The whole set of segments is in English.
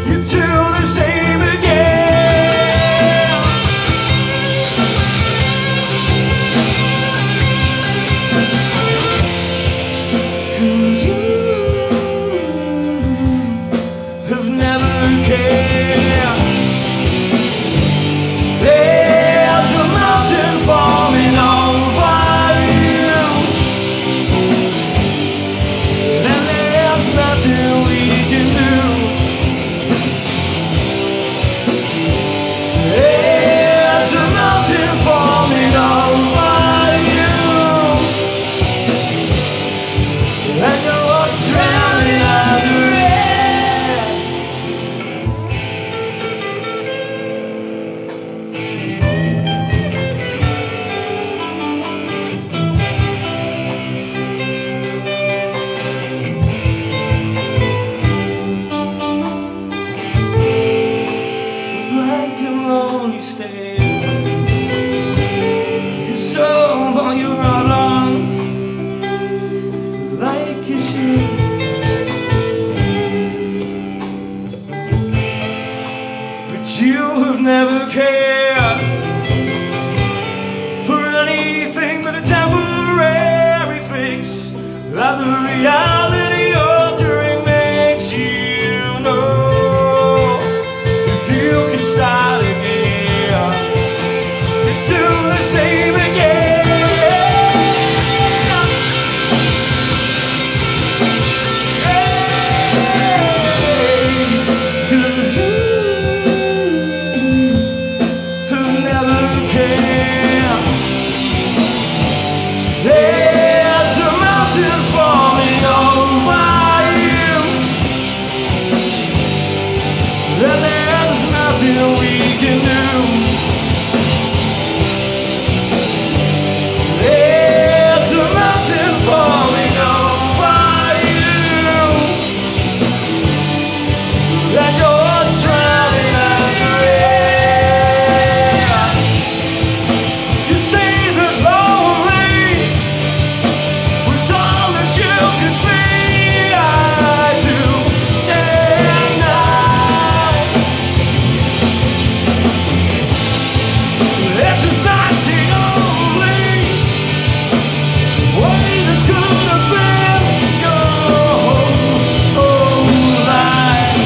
you do the same again. 'Cause you have never cared. There's a mountain falling over you, and there's nothing we can do. There's a mountain falling over you, and you're drowning under it. Blank and lonely stare, you solve all your problems like you should. But you have never cared for anything but a temporary fix of the reality altering makes you know. If you can start again, you do the same again. 'Cause you have never cared. There's a mountain falling over you, and there's nothing we can do. There's a mountain falling over you, and you're drowning under it. You say that lonely was all that you could be. I do day and night. This is not the only way this could have been your whole life.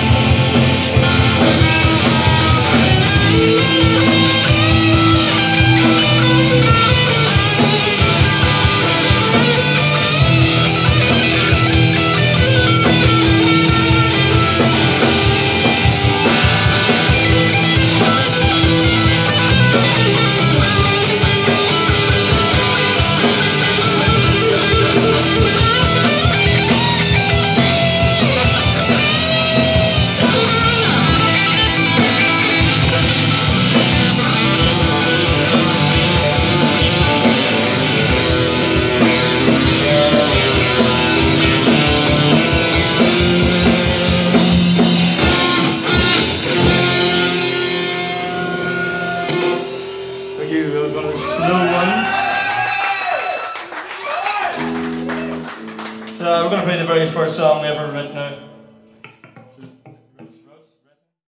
Thank you. That was one of the slow ones. So we're going to play the very first song we ever written now.